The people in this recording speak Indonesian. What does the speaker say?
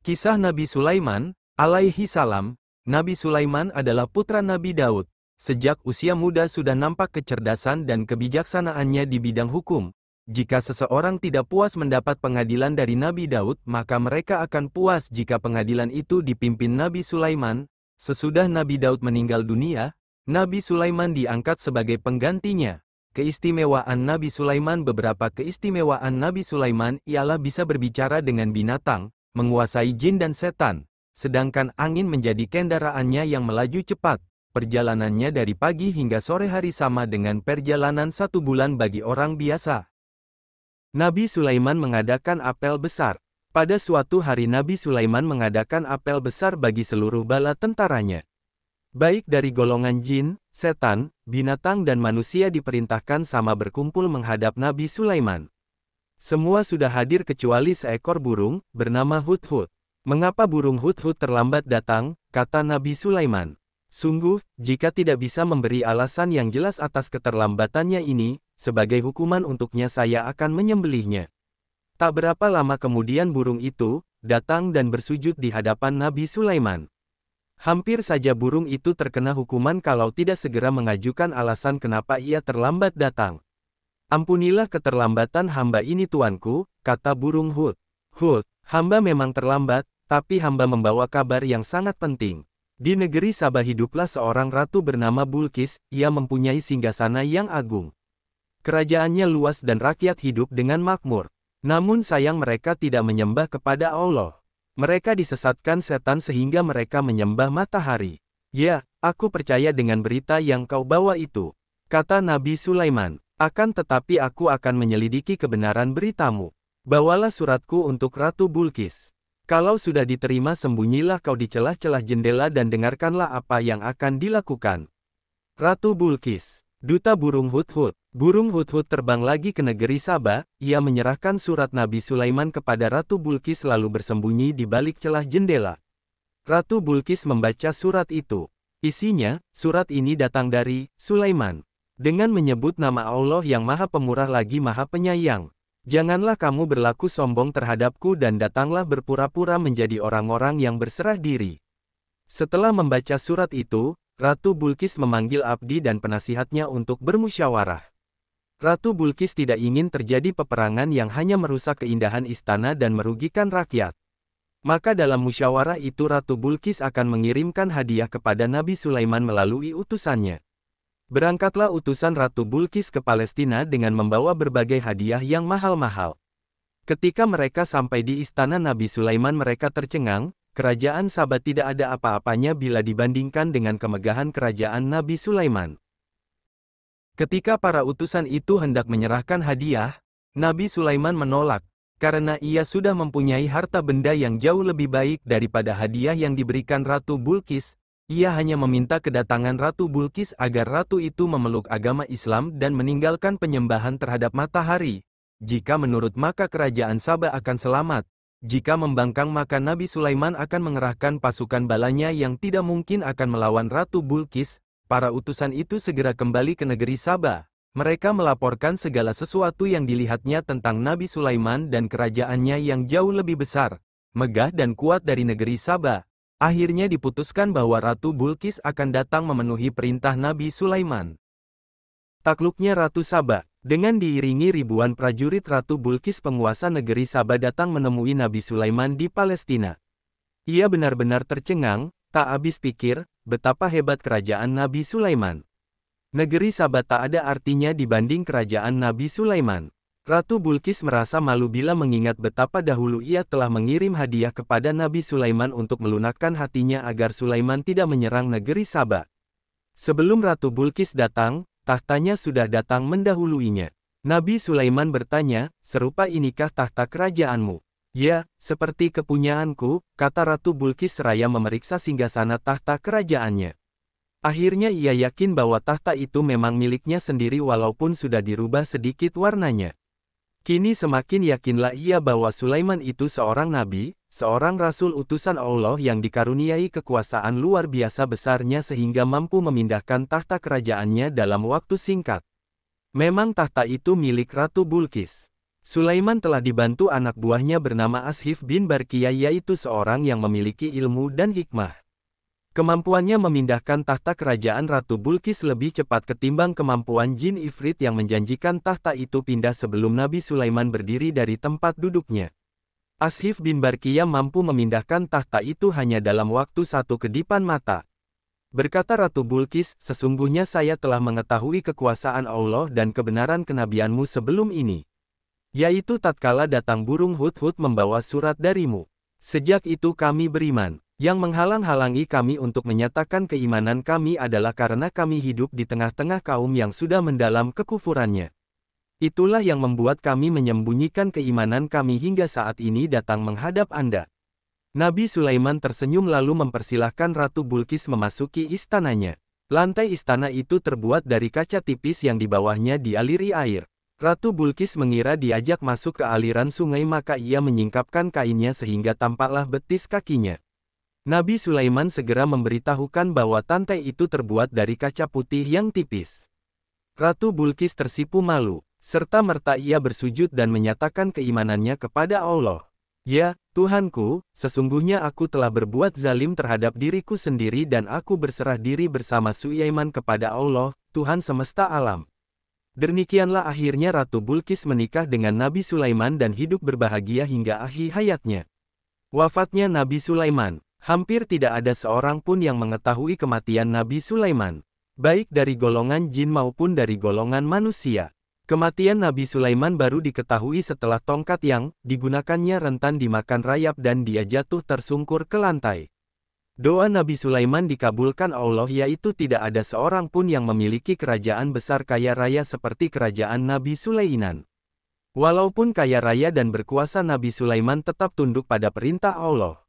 Kisah Nabi Sulaiman, alaihi salam. Nabi Sulaiman adalah putra Nabi Daud. Sejak usia muda sudah nampak kecerdasan dan kebijaksanaannya di bidang hukum. Jika seseorang tidak puas mendapat pengadilan dari Nabi Daud, maka mereka akan puas jika pengadilan itu dipimpin Nabi Sulaiman. Sesudah Nabi Daud meninggal dunia, Nabi Sulaiman diangkat sebagai penggantinya. Keistimewaan Nabi Sulaiman. Beberapa keistimewaan Nabi Sulaiman ialah bisa berbicara dengan binatang, menguasai jin dan setan, sedangkan angin menjadi kendaraannya yang melaju cepat. Perjalanannya dari pagi hingga sore hari sama dengan perjalanan 1 bulan bagi orang biasa. Nabi Sulaiman mengadakan apel besar. Pada suatu hari Nabi Sulaiman mengadakan apel besar bagi seluruh bala tentaranya. Baik dari golongan jin, setan, binatang dan manusia diperintahkan sama berkumpul menghadap Nabi Sulaiman. Semua sudah hadir kecuali seekor burung, bernama Hudhud. Mengapa burung Hudhud terlambat datang, kata Nabi Sulaiman. Sungguh, jika tidak bisa memberi alasan yang jelas atas keterlambatannya ini, sebagai hukuman untuknya saya akan menyembelihnya. Tak berapa lama kemudian burung itu datang dan bersujud di hadapan Nabi Sulaiman. Hampir saja burung itu terkena hukuman kalau tidak segera mengajukan alasan kenapa ia terlambat datang. Ampunilah keterlambatan hamba ini tuanku, kata burung Hud. Hud, hamba memang terlambat, tapi hamba membawa kabar yang sangat penting. Di negeri Sabah hiduplah seorang ratu bernama Bulqis, ia mempunyai singgasana yang agung. Kerajaannya luas dan rakyat hidup dengan makmur. Namun sayang mereka tidak menyembah kepada Allah. Mereka disesatkan setan sehingga mereka menyembah matahari. Ya, aku percaya dengan berita yang kau bawa itu, kata Nabi Sulaiman. Akan tetapi aku akan menyelidiki kebenaran beritamu. Bawalah suratku untuk Ratu Bulqis. Kalau sudah diterima sembunyilah kau di celah-celah jendela dan dengarkanlah apa yang akan dilakukan. Ratu Bulqis, duta burung Hudhud. Burung Hudhud terbang lagi ke negeri Sabah, ia menyerahkan surat Nabi Sulaiman kepada Ratu Bulqis lalu bersembunyi di balik celah jendela. Ratu Bulqis membaca surat itu. Isinya, surat ini datang dari Sulaiman. Dengan menyebut nama Allah yang Maha Pemurah lagi Maha Penyayang. Janganlah kamu berlaku sombong terhadapku dan datanglah berpura-pura menjadi orang-orang yang berserah diri. Setelah membaca surat itu, Ratu Bulqis memanggil abdi dan penasihatnya untuk bermusyawarah. Ratu Bulqis tidak ingin terjadi peperangan yang hanya merusak keindahan istana dan merugikan rakyat. Maka dalam musyawarah itu Ratu Bulqis akan mengirimkan hadiah kepada Nabi Sulaiman melalui utusannya. Berangkatlah utusan Ratu Bulqis ke Palestina dengan membawa berbagai hadiah yang mahal-mahal. Ketika mereka sampai di istana Nabi Sulaiman mereka tercengang, kerajaan Sabah tidak ada apa-apanya bila dibandingkan dengan kemegahan kerajaan Nabi Sulaiman. Ketika para utusan itu hendak menyerahkan hadiah, Nabi Sulaiman menolak, karena ia sudah mempunyai harta benda yang jauh lebih baik daripada hadiah yang diberikan Ratu Bulqis. Ia hanya meminta kedatangan Ratu Bulqis agar ratu itu memeluk agama Islam dan meninggalkan penyembahan terhadap matahari. Jika menurut maka kerajaan Sabah akan selamat. Jika membangkang maka Nabi Sulaiman akan mengerahkan pasukan balanya yang tidak mungkin akan melawan Ratu Bulqis. Para utusan itu segera kembali ke negeri Sabah. Mereka melaporkan segala sesuatu yang dilihatnya tentang Nabi Sulaiman dan kerajaannya yang jauh lebih besar, megah dan kuat dari negeri Sabah. Akhirnya diputuskan bahwa Ratu Bulqis akan datang memenuhi perintah Nabi Sulaiman. Takluknya Ratu Sabah, dengan diiringi ribuan prajurit Ratu Bulqis penguasa negeri Sabah datang menemui Nabi Sulaiman di Palestina. Ia benar-benar tercengang, tak habis pikir, betapa hebat kerajaan Nabi Sulaiman. Negeri Sabah tak ada artinya dibanding kerajaan Nabi Sulaiman. Ratu Bulqis merasa malu bila mengingat betapa dahulu ia telah mengirim hadiah kepada Nabi Sulaiman untuk melunakkan hatinya agar Sulaiman tidak menyerang negeri Sabah. Sebelum Ratu Bulqis datang, tahtanya sudah datang mendahuluinya. Nabi Sulaiman bertanya, serupa inikah tahta kerajaanmu? Ya, seperti kepunyaanku, kata Ratu Bulqis seraya memeriksa singgasana tahta kerajaannya. Akhirnya ia yakin bahwa tahta itu memang miliknya sendiri walaupun sudah dirubah sedikit warnanya. Kini semakin yakinlah ia bahwa Sulaiman itu seorang nabi, seorang rasul utusan Allah yang dikaruniai kekuasaan luar biasa besarnya sehingga mampu memindahkan tahta kerajaannya dalam waktu singkat. Memang tahta itu milik Ratu Bulqis. Sulaiman telah dibantu anak buahnya bernama Ashif bin Barkiyah, yaitu seorang yang memiliki ilmu dan hikmah. Kemampuannya memindahkan tahta kerajaan Ratu Bulqis lebih cepat ketimbang kemampuan jin Ifrit yang menjanjikan tahta itu pindah sebelum Nabi Sulaiman berdiri dari tempat duduknya. Ashif bin Barkiyah mampu memindahkan tahta itu hanya dalam waktu satu kedipan mata. Berkata Ratu Bulqis, sesungguhnya saya telah mengetahui kekuasaan Allah dan kebenaran kenabianmu sebelum ini. Yaitu tatkala datang burung hut-hut membawa surat darimu. Sejak itu kami beriman. Yang menghalang-halangi kami untuk menyatakan keimanan kami adalah karena kami hidup di tengah-tengah kaum yang sudah mendalam kekufurannya. Itulah yang membuat kami menyembunyikan keimanan kami hingga saat ini datang menghadap Anda. Nabi Sulaiman tersenyum lalu mempersilahkan Ratu Bulqis memasuki istananya. Lantai istana itu terbuat dari kaca tipis yang di bawahnya dialiri air. Ratu Bulqis mengira diajak masuk ke aliran sungai, maka ia menyingkapkan kainnya sehingga tampaklah betis kakinya. Nabi Sulaiman segera memberitahukan bahwa lantai itu terbuat dari kaca putih yang tipis. Ratu Bulqis tersipu malu, serta-merta ia bersujud dan menyatakan keimanannya kepada Allah. Ya, Tuhanku, sesungguhnya aku telah berbuat zalim terhadap diriku sendiri dan aku berserah diri bersama Sulaiman kepada Allah, Tuhan semesta alam. Demikianlah akhirnya Ratu Bulqis menikah dengan Nabi Sulaiman dan hidup berbahagia hingga akhir hayatnya. Wafatnya Nabi Sulaiman. Hampir tidak ada seorang pun yang mengetahui kematian Nabi Sulaiman, baik dari golongan jin maupun dari golongan manusia. Kematian Nabi Sulaiman baru diketahui setelah tongkat yang digunakannya rentan dimakan rayap dan dia jatuh tersungkur ke lantai. Doa Nabi Sulaiman dikabulkan Allah, yaitu tidak ada seorang pun yang memiliki kerajaan besar kaya raya seperti kerajaan Nabi Sulaiman. Walaupun kaya raya dan berkuasa, Nabi Sulaiman tetap tunduk pada perintah Allah.